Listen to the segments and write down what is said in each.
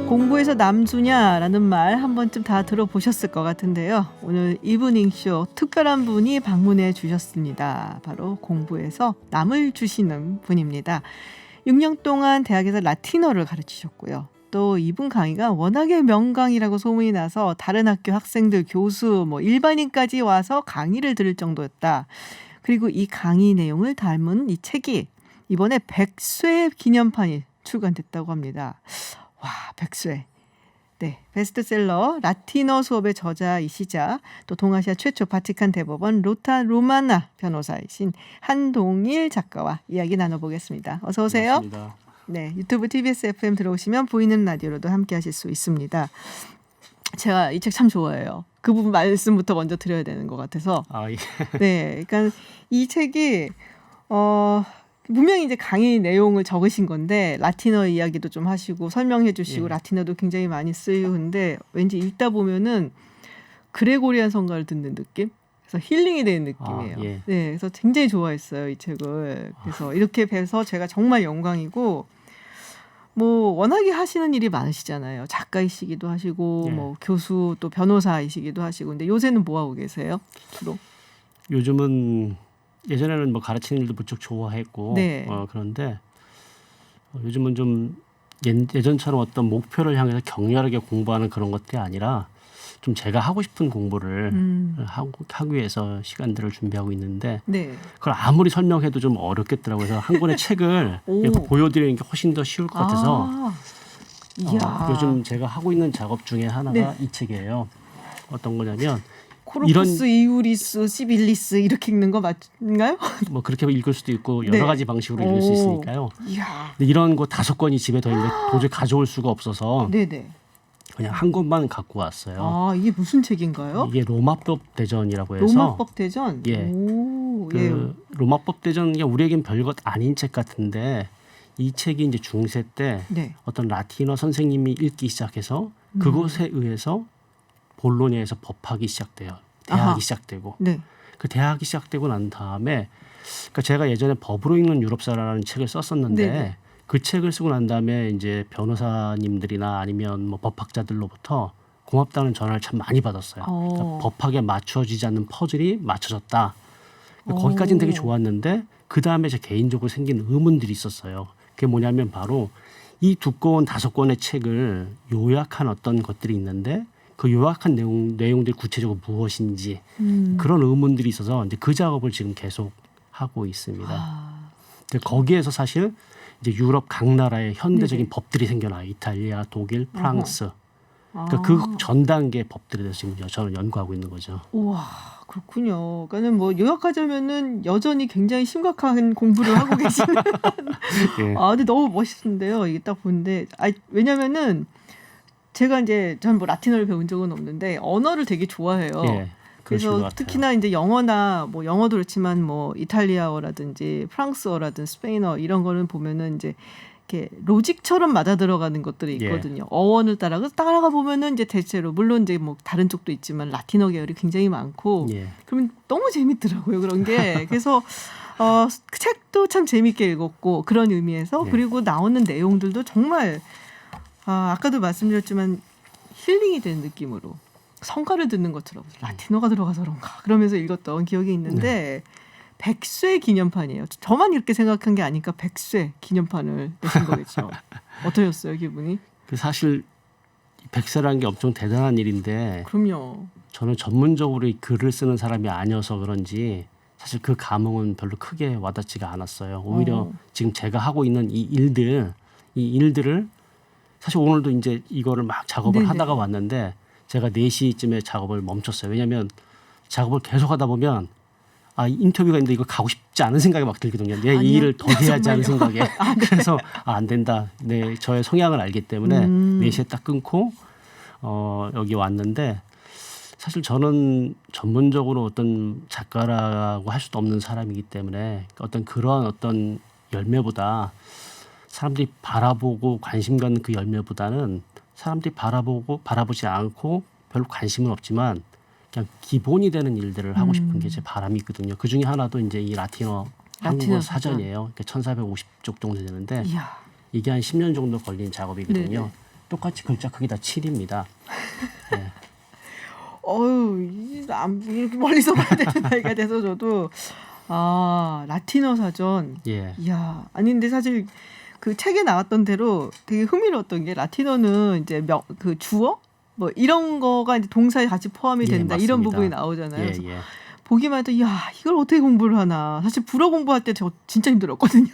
공부에서 남수냐라는 말 한 번쯤 다 들어보셨을 것 같은데요. 오늘 이브닝쇼 특별한 분이 방문해 주셨습니다. 바로 공부에서 남을 주시는 분입니다. 6년 동안 대학에서 라틴어를 가르치셨고요. 또 이분 강의가 워낙에 명강이라고 소문이 나서 다른 학교 학생들, 교수, 일반인까지 와서 강의를 들을 정도였다. 그리고 이 강의 내용을 담은 이 책이 이번에 100쇄 기념판이 출간됐다고 합니다. 와, 100쇄. 네, 베스트셀러 라틴어 수업의 저자이시자 또 동아시아 최초 바티칸 대법원 로타 로마나 변호사이신 한동일 작가와 이야기 나눠보겠습니다. 어서 오세요. 반갑습니다. 네, 유튜브 TBS FM 들어오시면 보이는 라디오로도 함께하실 수 있습니다. 제가 이 책 참 좋아해요. 그 부분 말씀부터 먼저 드려야 되는 것 같아서. 아, 예. 네, 그러니까 이 책이 분명히 이제 강의 내용을 적으신 건데 라틴어 이야기도 좀 하시고 설명해 주시고 예. 라틴어도 굉장히 많이 쓰이고 근데 왠지 읽다 보면은 그레고리안 성가를 듣는 느낌? 그래서 힐링이 되는 느낌이에요. 예. 네, 그래서 굉장히 좋아했어요, 이 책을. 그래서 이렇게 뵈서 제가 정말 영광이고 워낙에 하시는 일이 많으시잖아요. 작가이시기도 하시고 예. 교수 또 변호사이시기도 하시고 근데 요새는 뭐 하고 계세요? 주로? 요즘은 예전에는 가르치는 일도 무척 좋아했고 네. 그런데 요즘은 좀 예전처럼 어떤 목표를 향해서 격렬하게 공부하는 그런 것들이 아니라 좀 제가 하고 싶은 공부를 하기 위해서 시간들을 준비하고 있는데 네. 그걸 아무리 설명해도 좀 어렵겠더라고요. 그래서 한 권의 책을 이렇게 보여드리는 게 훨씬 더 쉬울 것 같아서 이야. 요즘 제가 하고 있는 작업 중에 하나가 네. 이 책이에요. 어떤 거냐면 코르푸스 이우리스 시빌리스 이렇게 읽는 거 맞나요? 그렇게 읽을 수도 있고 여러 네. 가지 방식으로 읽을 수 있으니까요. 이야. 근데 이런 거 5권이 집에 더 있는데 도저히 가져올 수가 없어서 네네. 그냥 한 권만 갖고 왔어요. 아, 이게 무슨 책인가요? 이게 로마법 대전이라고 해서 로마법 대전? 예. 오, 그 로마법 대전이 우리에겐 별것 아닌 책 같은데 이 책이 이제 중세 때 네. 어떤 라틴어 선생님이 읽기 시작해서 그것에 의해서 볼로냐에서 법학이 시작돼요. 대학이 아하. 시작되고 네. 그 대학이 시작되고 난 다음에 그러니까 제가 예전에 법으로 읽는 유럽사라는 책을 썼었는데 네네. 그 책을 쓰고 난 다음에 이제 변호사님들이나 아니면 법학자들로부터 고맙다는 전화를 참 많이 받았어요. 그러니까 법학에 맞춰지지 않는 퍼즐이 맞춰졌다. 그러니까 거기까지는 되게 좋았는데 그 다음에 제 개인적으로 생긴 의문들이 있었어요. 그게 뭐냐면 바로 이 두꺼운 5권의 책을 요약한 어떤 것들이 있는데 그 요약한 내용들이 구체적으로 무엇인지 그런 의문들이 있어서 이제 그 작업을 지금 계속 하고 있습니다. 근데 거기에서 사실 이제 유럽 각 나라의 현대적인 네네. 법들이 생겨나요. 이탈리아, 독일, 프랑스. 그러니까 그 전 단계 법들에 대해서 지금 저는 연구하고 있는 거죠. 우와, 그렇군요. 그러니까는 요약하자면은 여전히 굉장히 심각한 공부를 하고 계시는. 예. 근데 너무 멋있는데요. 이게 딱 보는데, 왜냐면은 제가 이제 전 라틴어를 배운 적은 없는데 언어를 되게 좋아해요. 예. 그러신 것 그래서 같아요. 특히나 이제 영어나 영어도 그렇지만 이탈리아어라든지 프랑스어라든지 스페인어 이런 거는 보면은 이제 이렇게 로직처럼 맞아 들어가는 것들이 있거든요. 어원을 따라가 보면은 이제 대체로 물론 이제 다른 쪽도 있지만 라틴어 계열이 굉장히 많고 예. 그러면 너무 재밌더라고요 그런 게. 그래서 그 책도 참 재밌게 읽었고 그런 의미에서 그리고 나오는 내용들도 정말 아까도 말씀드렸지만 힐링이 되는 느낌으로 성가를 듣는 것처럼 라틴어가 들어가서 그런가 그러면서 읽었던 기억이 있는데 100쇄 기념판이에요. 저만 이렇게 생각한 게 아니까 100쇄 기념판을 내신 거겠죠. 어떠셨어요 기분이? 사실 100세라는 게 엄청 대단한 일인데 그럼요. 저는 전문적으로 이 글을 쓰는 사람이 아니어서 그런지 사실 그 감흥은 별로 크게 와닿지가 않았어요. 오히려 지금 제가 하고 있는 이 일들을 사실 오늘도 이제 이거를 막 작업을 네네. 하다가 왔는데 제가 4시쯤에 작업을 멈췄어요. 왜냐하면 작업을 계속 하다 보면 인터뷰가 있는데 이거 가고 싶지 않은 생각이 막 들거든요. 내 이 일을 더 해야지 하는 생각에. 네. 그래서 안 된다. 저의 성향을 알기 때문에 4시에 딱 끊고 여기 왔는데 사실 저는 전문적으로 어떤 작가라고 할 수도 없는 사람이기 때문에 그러한 어떤 열매보다 사람들이 바라보고 관심 갖는 그 열매보다는 사람들이 바라보지 않고 별로 관심은 없지만 그냥 기본이 되는 일들을 하고 싶은 게 제 바람이거든요. 그 중에 하나도 이제 이 라틴어 한국어 사전이에요. 1450쪽 정도 되는데 이야. 이게 한 10년 정도 걸린 작업이거든요. 네네. 똑같이 글자 크기 다 7입니다. 예. 이렇게 멀리서 봐야 되는 나이가 돼서 저도 라틴어 사전. 예. 이야, 아니 근데 사실 그 책에 나왔던 대로 되게 흥미로웠던 게 라틴어는 이제 그 주어 뭐 이런 거가 이제 동사에 같이 포함이 예, 된다 이런 맞습니다. 부분이 나오잖아요. 예, 그래서 예. 보기만 해도 야 이걸 어떻게 공부를 하나. 사실 불어 공부할 때 저 진짜 힘들었거든요.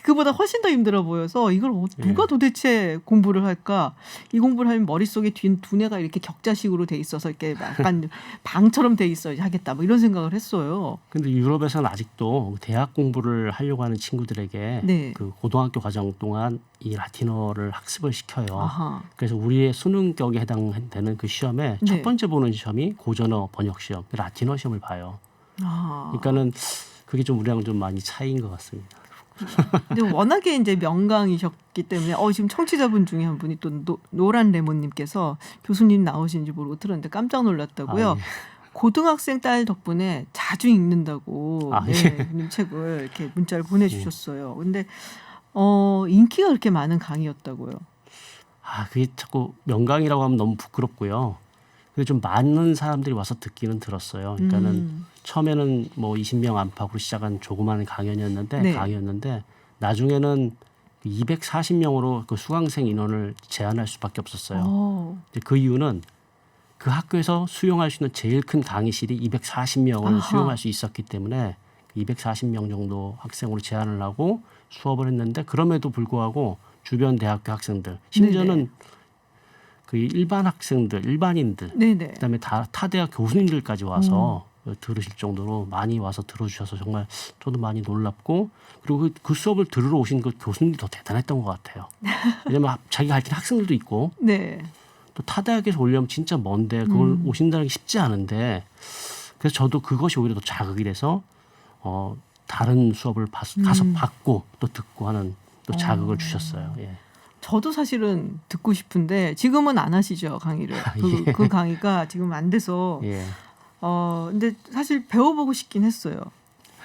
그보다 훨씬 더 힘들어 보여서 이걸 누가 예. 도대체 공부를 할까? 이 공부를 하면 머릿속에 두뇌가 이렇게 격자식으로 돼 있어서 이렇게 약간 방처럼 돼 있어야 하겠다. 뭐 이런 생각을 했어요. 근데 유럽에서는 아직도 대학 공부를 하려고 하는 친구들에게 네. 그 고등학교 과정 동안 이 라틴어를 학습을 시켜요. 아하. 그래서 우리의 수능격에 해당되는 그 시험에 네. 첫 번째 보는 시험이 고전어 번역 시험, 라틴어 시험을 봐요. 아. 그러니까는 그게 좀 우리랑 좀 많이 차이인 것 같습니다. 근데 워낙에 이제 명강이셨기 때문에 지금 청취자분 중에 한 분이 또 노란 레몬님께서 교수님 나오신지 모르고 들었는데 깜짝 놀랐다고요. 아, 예. 고등학생 딸 덕분에 자주 읽는다고 아, 예. 님 책을 이렇게 문자를 보내주셨어요. 근데 인기가 그렇게 많은 강의였다고요. 그게 자꾸 명강이라고 하면 너무 부끄럽고요. 근데 좀 많은 사람들이 와서 듣기는 들었어요. 그러니까는 처음에는 뭐 20명 안팎으로 시작한 조그마한 네. 강의였는데 나중에는 240명으로 그 수강생 인원을 제한할 수밖에 없었어요. 근데 그 이유는 그 학교에서 수용할 수 있는 제일 큰 강의실이 240명을 아하. 수용할 수 있었기 때문에 240명 정도 학생으로 제한을 하고 수업을 했는데 그럼에도 불구하고 주변 대학교 학생들 심지어는 네네. 그 일반 학생들, 일반인들, 네네. 그다음에 타 대학 교수님들까지 와서 들으실 정도로 많이 와서 들어주셔서 정말 저도 많이 놀랍고 그리고 그 수업을 들으러 오신 그 교수님들이 더 대단했던 것 같아요. 왜냐하면 자기가 가르치는 학생들도 있고 네. 또 타 대학에서 오려면 진짜 먼데 그걸 오신다는 게 쉽지 않은데 그래서 저도 그것이 오히려 더 자극이 돼서 다른 수업을 가서 받고 또 듣고 하는 또 자극을 주셨어요. 예. 저도 사실은 듣고 싶은데 지금은 안 하시죠 강의를. 그 강의가 지금 안 돼서. 예. 근데 사실 배워보고 싶긴 했어요.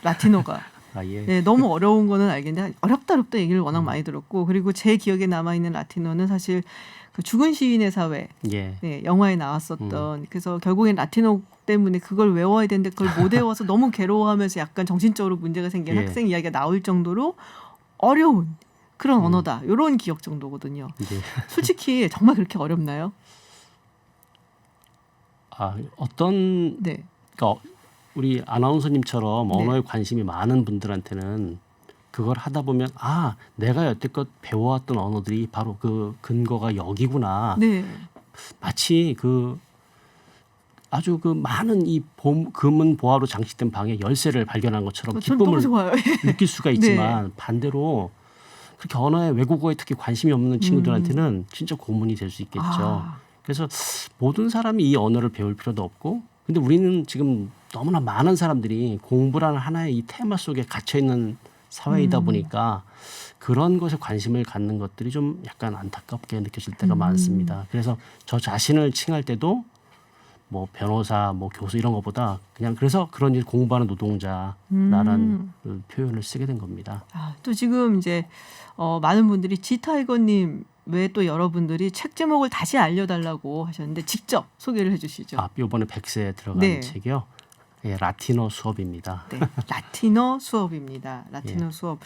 라틴어가. 예. 네, 너무 어려운 거는 알겠는데 어렵다 얘기를 워낙 많이 들었고 그리고 제 기억에 남아있는 라틴어는 사실 그 죽은 시인의 사회 예. 네, 영화에 나왔었던 그래서 결국엔 라틴어 때문에 그걸 외워야 되는데 그걸 못 외워서 너무 괴로워하면서 약간 정신적으로 문제가 생긴 예. 학생 이야기가 나올 정도로 어려운 그런 언어다. 이런 기억 정도거든요. 예. 솔직히 정말 그렇게 어렵나요? 어떤 네. 그러니까 우리 아나운서님처럼 네. 언어에 관심이 많은 분들한테는 그걸 하다 보면 내가 여태껏 배워왔던 언어들이 바로 그 근거가 여기구나. 네. 마치 아주 그 많은 이 금은 보화로 장식된 방에 열쇠를 발견한 것처럼 전 너무 기쁨을 좋아요. 느낄 수가 있지만 반대로 그렇게 언어에 외국어에 특히 관심이 없는 친구들한테는 진짜 고문이 될 수 있겠죠. 그래서 모든 사람이 이 언어를 배울 필요도 없고 근데 우리는 지금 너무나 많은 사람들이 공부라는 하나의 이 테마 속에 갇혀 있는 사회이다 보니까 그런 것에 관심을 갖는 것들이 좀 약간 안타깝게 느껴질 때가 많습니다. 그래서 저 자신을 칭할 때도 뭐 변호사, 뭐 교수 이런 것보다 그냥 그래서 그런 일 공부하는 노동자라는 그 표현을 쓰게 된 겁니다. 또 지금 이제 많은 분들이 지타이거님 외에 또 여러분들이 책 제목을 다시 알려달라고 하셨는데 직접 소개를 해주시죠. 이번에 100세에 들어간 네. 책이요. 예, 라틴어 수업입니다. 네, 라틴어 수업입니다. 라틴어 예. 수업.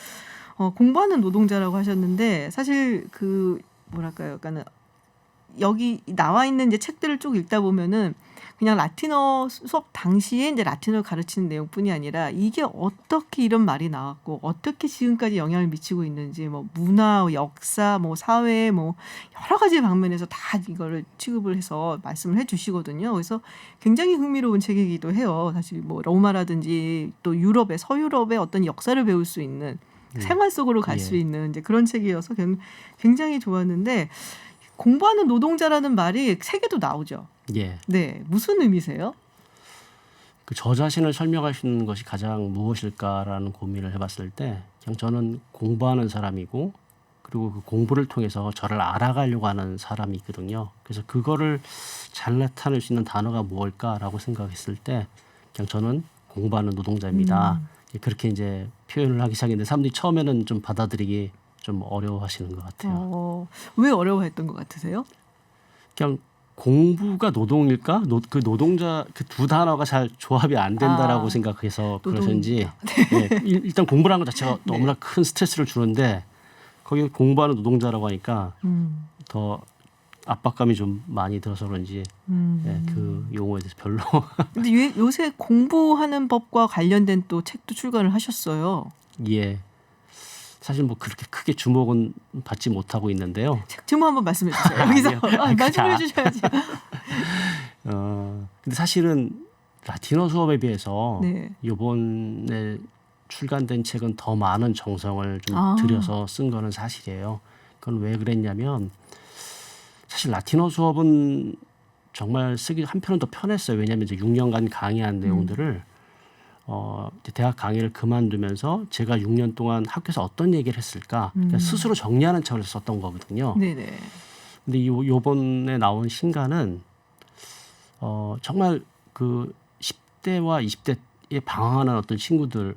공부하는 노동자라고 하셨는데 사실 그 뭐랄까요, 약간은 여기 나와 있는 이제 책들을 쭉 읽다 보면은 그냥 라틴어 수업 당시에 이제 라틴어를 가르치는 내용뿐이 아니라 이게 어떻게 이런 말이 나왔고 어떻게 지금까지 영향을 미치고 있는지 뭐 문화, 역사, 뭐 사회, 뭐 여러 가지 방면에서 다 이거를 취급을 해서 말씀을 해주시거든요. 그래서 굉장히 흥미로운 책이기도 해요. 사실 뭐 로마라든지 또 유럽의 서유럽의 어떤 역사를 배울 수 있는 생활 속으로 갈 수 예. 있는 이제 그런 책이어서 굉장히 좋았는데. 공부하는 노동자라는 말이 책에도 나오죠. 예. 네, 무슨 의미세요? 저 자신을 설명할 수 있는 것이 가장 무엇일까라는 고민을 해봤을 때 그냥 저는 공부하는 사람이고 그리고 그 공부를 통해서 저를 알아가려고 하는 사람이거든요. 그래서 그거를 잘 나타낼 수 있는 단어가 무엇일까라고 생각했을 때 그냥 저는 공부하는 노동자입니다. 그렇게 이제 표현을 하기 시작했는데 사람들이 처음에는 좀 받아들이기 좀 어려워하시는 것 같아요. 왜 어려워했던 것 같으세요? 그냥 공부가 노동일까? 그 노동자 그 두 단어가 잘 조합이 안 된다라고 생각해서 그러신지 네, 일단 공부라는 것 자체가 너무나 큰 스트레스를 주는데 거기 공부하는 노동자라고 하니까 더 압박감이 좀 많이 들어서 그런지 그 용어에 대해서 별로. 근데 요새 공부하는 법과 관련된 또 책도 출간을 하셨어요. 예. 사실 뭐 그렇게 크게 주목은 받지 못하고 있는데요. 책 제목 한번 말씀해 주세요. 여기서 말씀해 주셔야지. 근데 사실은 라틴어 수업에 비해서 네. 이번에 출간된 책은 더 많은 정성을 좀 들여서 쓴 거는 사실이에요. 그건 왜 그랬냐면 사실 라틴어 수업은 정말 쓰기 한편은 더 편했어요. 왜냐하면 이제 6년간 강의한 내용들을 이제 대학 강의를 그만두면서 제가 6년 동안 학교에서 어떤 얘기를 했을까 그러니까 스스로 정리하는 차원에서 썼던 거거든요. 네네. 근데 요번에 나온 신간은 정말 그 10대와 20대에 방황하는 어떤 친구들을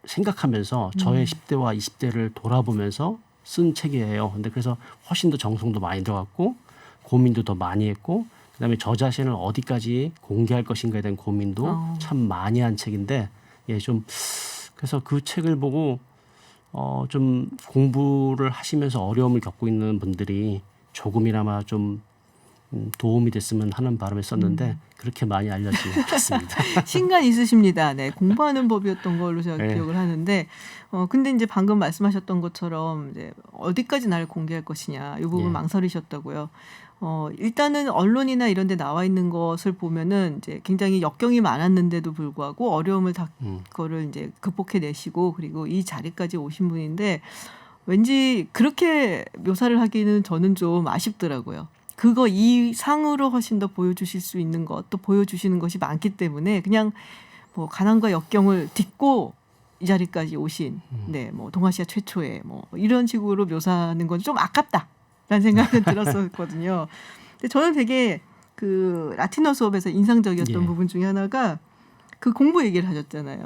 생각하면서 저의 10대와 20대를 돌아보면서 쓴 책이에요. 근데 그래서 훨씬 더 정성도 많이 들어갔고 고민도 더 많이 했고 그다음에 저 자신을 어디까지 공개할 것인가에 대한 고민도 참 많이 한 책인데 좀 그래서 그 책을 보고 좀 공부를 하시면서 어려움을 겪고 있는 분들이 조금이나마 좀 도움이 됐으면 하는 바람에 썼는데 그렇게 많이 알려지지 않았습니다. 신간 있으십니다. 네, 공부하는 법이었던 걸로 제가 기억을 하는데, 근데 이제 방금 말씀하셨던 것처럼 이제 어디까지 나를 공개할 것이냐, 이 부분 망설이셨다고요. 일단은 언론이나 이런 데 나와 있는 것을 보면은 이제 굉장히 역경이 많았는데도 불구하고 어려움을 다 그거를 이제 극복해내시고 그리고 이 자리까지 오신 분인데 왠지 그렇게 묘사를 하기는 저는 좀 아쉽더라고요. 그거 이상으로 훨씬 더 보여주실 수 있는 것, 또 보여주시는 것이 많기 때문에 그냥 뭐 가난과 역경을 딛고 이 자리까지 오신, 네, 뭐 동아시아 최초의 뭐 이런 식으로 묘사하는 건 좀 아깝다라는 생각은 들었었거든요. 근데 저는 되게 그 라틴어 수업에서 인상적이었던 부분 중에 하나가 그 공부 얘기를 하셨잖아요.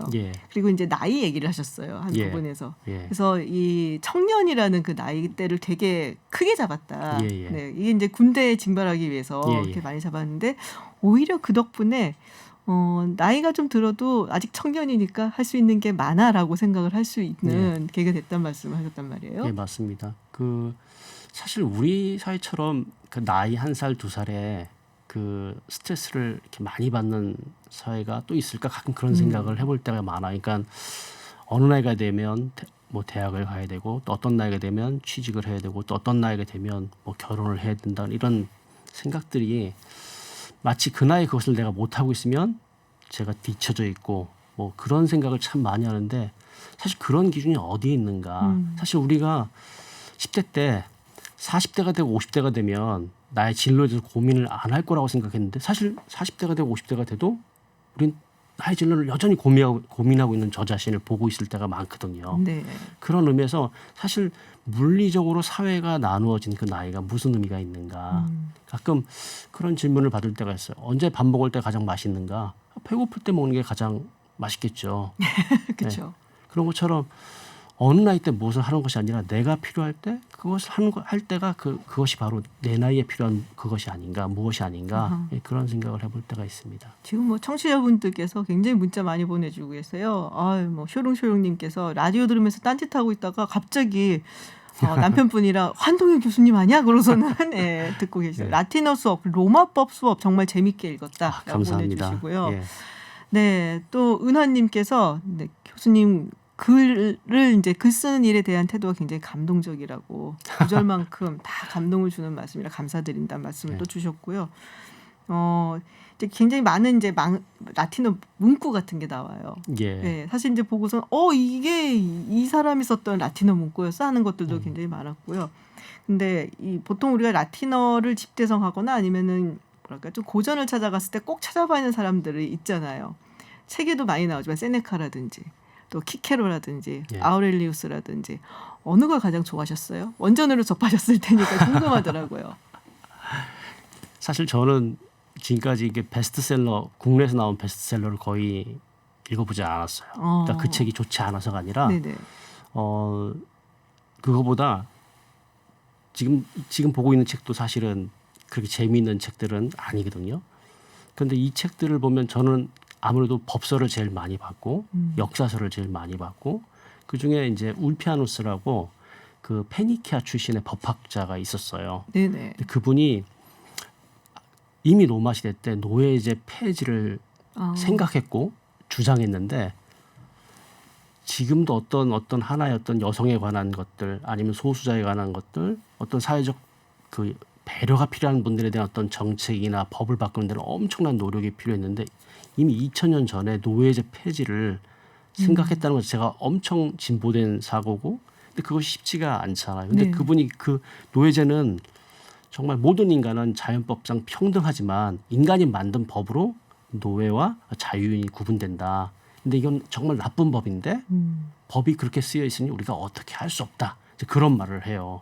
그리고 이제 나이 얘기를 하셨어요. 한 부분에서. 그래서 이 청년이라는 그 나이대를 되게 크게 잡았다. 네, 이게 이제 군대에 징발하기 위해서 이렇게 많이 잡았는데 오히려 그 덕분에 나이가 좀 들어도 아직 청년이니까 할 수 있는 게 많아라고 생각을 할 수 있는 계기가 됐단 말씀을 하셨단 말이에요. 네, 맞습니다. 그 사실 우리 사회처럼 그 나이 1살, 2살에 그 스트레스를 이렇게 많이 받는 사회가 또 있을까 가끔 그런 생각을 해볼 때가 많아. 그러니까 어느 나이가 되면 뭐 대학을 가야 되고 또 어떤 나이가 되면 취직을 해야 되고 또 어떤 나이가 되면 뭐 결혼을 해야 된다 이런 생각들이 마치 그 나이에 그것을 내가 못 하고 있으면 제가 뒤처져 있고 뭐 그런 생각을 참 많이 하는데 사실 그런 기준이 어디에 있는가? 사실 우리가 10대 때 40대가 되고 50대가 되면 나의 진로에 대해서 고민을 안 할 거라고 생각했는데 사실 40대가 되고 50대가 돼도 우린 나의 진로를 여전히 고민하고 있는 저 자신을 보고 있을 때가 많거든요. 네. 그런 의미에서 사실 물리적으로 사회가 나누어진 그 나이가 무슨 의미가 있는가. 가끔 그런 질문을 받을 때가 있어요. 언제 밥 먹을 때 가장 맛있는가. 배고플 때 먹는 게 가장 맛있겠죠. 그렇죠. 그런 것처럼 어느 나이 때 무엇을 하는 것이 아니라 내가 필요할 때 그것을 할 때가 그것이 바로 내 나이에 필요한 그것이 아닌가 무엇이 아닌가 그런 생각을 해볼 때가 있습니다. 지금 뭐 청취자분들께서 굉장히 문자 많이 보내주고 계세요. 뭐 쇼롱쇼롱님께서 라디오 들으면서 딴짓하고 있다가 갑자기 남편분이랑 한동현 교수님 아니야? 그러고서는 듣고 계시죠. 라틴어 수업, 로마법 수업 정말 재밌게 읽었다라고 감사합니다. 보내주시고요. 네, 또 은하님께서 교수님 글을 이제 글 쓰는 일에 대한 태도가 굉장히 감동적이라고 구절만큼 다 감동을 주는 말씀이라 감사드린다는 말씀을 또 주셨고요. 이제 굉장히 많은 이제 라틴어 문구 같은 게 나와요. 네, 사실 이제 보고서 이게 이 사람이 썼던 라틴어 문구였어 하는 것들도 굉장히 많았고요. 근데 보통 우리가 라틴어를 집대성하거나 아니면은 뭐랄까 좀 고전을 찾아갔을 때 꼭 찾아봐야 하는 사람들이 있잖아요. 책에도 많이 나오지만 세네카라든지 또 키케로라든지 아우렐리우스라든지 어느 걸 가장 좋아하셨어요? 원전으로 접하셨을 테니까 궁금하더라고요. 사실 저는 지금까지 이게 베스트셀러 국내에서 나온 베스트셀러를 거의 읽어보지 않았어요. 그러니까 그 책이 좋지 않아서가 아니라 그거보다 지금 보고 있는 책도 사실은 그렇게 재미있는 책들은 아니거든요. 그런데 이 책들을 보면 저는 아무래도 법서를 제일 많이 봤고 역사서를 제일 많이 봤고 그 중에 이제 울피아누스라고 그 페니키아 출신의 법학자가 있었어요. 네네. 근데 그분이 이미 로마 시대 때 노예제 폐지를 생각했고 주장했는데 지금도 어떤 하나의 어떤 여성에 관한 것들 아니면 소수자에 관한 것들 어떤 사회적 그 배려가 필요한 분들에 대한 어떤 정책이나 법을 바꾸는 데는 엄청난 노력이 필요했는데 이미 2000년 전에 노예제 폐지를 생각했다는 것 자체가 엄청 진보된 사고고 근데 그것이 쉽지가 않잖아요. 근데 네. 그분이 그 노예제는 정말 모든 인간은 자연법상 평등하지만 인간이 만든 법으로 노예와 자유인이 구분된다. 근데 이건 정말 나쁜 법인데 법이 그렇게 쓰여 있으니 우리가 어떻게 할 수 없다. 이제 그런 말을 해요.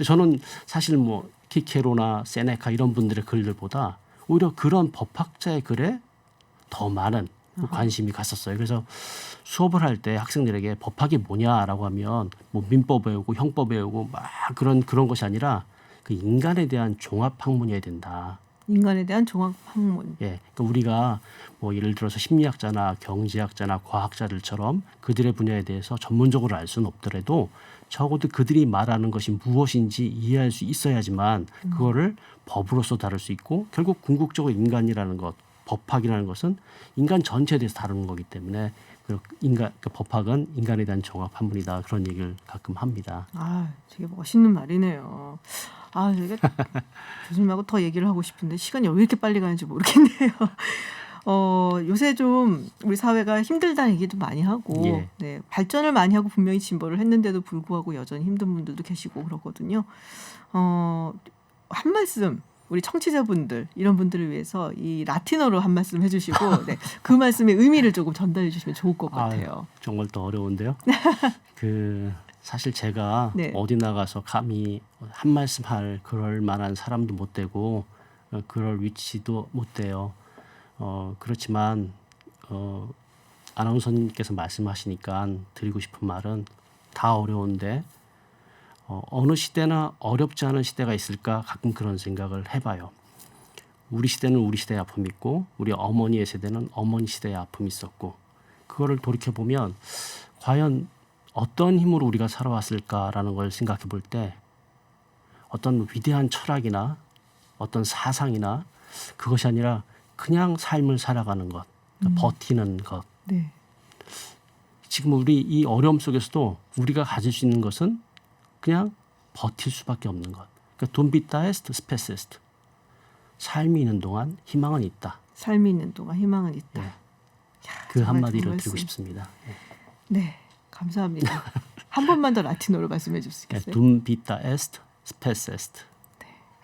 저는 사실 뭐 키케로나 세네카 이런 분들의 글들보다 오히려 그런 법학자의 글에 더 많은 관심이 갔었어요. 그래서 수업을 할 때 학생들에게 법학이 뭐냐라고 하면 뭐 민법 배우고 형법 배우고 막 그런 것이 아니라 그 인간에 대한 종합 학문이어야 된다. 인간에 대한 종합 학문. 예, 그러니까 우리가 뭐 예를 들어서 심리학자나 경제학자나 과학자들처럼 그들의 분야에 대해서 전문적으로 알 수는 없더라도 적어도 그들이 말하는 것이 무엇인지 이해할 수 있어야지만 그거를 법으로서 다룰 수 있고 결국 궁극적으로 인간이라는 것, 법학이라는 것은 인간 전체에 대해서 다루는 거기 때문에 그 법학은 인간에 대한 종합 학문이다 그런 얘기를 가끔 합니다. 아, 되게 멋있는 말이네요. 아, 제가 교수님하고 더 얘기를 하고 싶은데 시간이 왜 이렇게 빨리 가는지 모르겠네요. 요새 좀 우리 사회가 힘들다는 얘기도 많이 하고 예. 네, 발전을 많이 하고 분명히 진보를 했는데도 불구하고 여전히 힘든 분들도 계시고 그러거든요. 한 말씀 우리 청취자분들 이런 분들을 위해서 이 라틴어로 한 말씀 해주시고 네, 그 말씀의 의미를 조금 전달해 주시면 좋을 것 같아요. 정말 더 어려운데요. 사실 제가 네. 어디 나가서 감히 한 말씀 할 그럴 만한 사람도 못 되고 그럴 위치도 못 돼요. 그렇지만 아나운서님께서 말씀하시니까 드리고 싶은 말은 다 어려운데 어느 시대나 어렵지 않은 시대가 있을까 가끔 그런 생각을 해봐요. 우리 시대는 우리 시대의 아픔이 있고 우리 어머니의 세대는 어머니 시대의 아픔이 있었고 그거를 돌이켜보면 과연 어떤 힘으로 우리가 살아왔을까라는 걸 생각해 볼 때 어떤 위대한 철학이나 어떤 사상이나 그것이 아니라 그냥 삶을 살아가는 것, 버티는 것. 네. 지금 우리 이 어려움 속에서도 우리가 가질 수 있는 것은 그냥 버틸 수밖에 없는 것. 그러니까 Dum vita est, spes est. 삶이 있는 동안 희망은 있다. 삶이 있는 동안 희망은 있다. 네. 야, 그 정말 한마디를 좋은 드리고 말씀. 싶습니다. 네, 감사합니다. 한 번만 더 라틴어로 말씀해 주시겠어요? Dum vita est, spes est.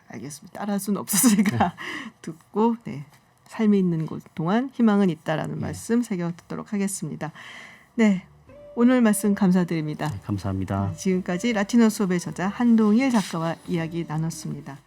알겠습니다. 따라할 수는 없어서 제가 듣고 네, 삶이 있는 곳 동안 희망은 있다라는 말씀 새겨 듣도록 하겠습니다. 네, 오늘 말씀 감사드립니다. 감사합니다. 지금까지 라틴어 수업의 저자 한동일 작가와 이야기 나눴습니다.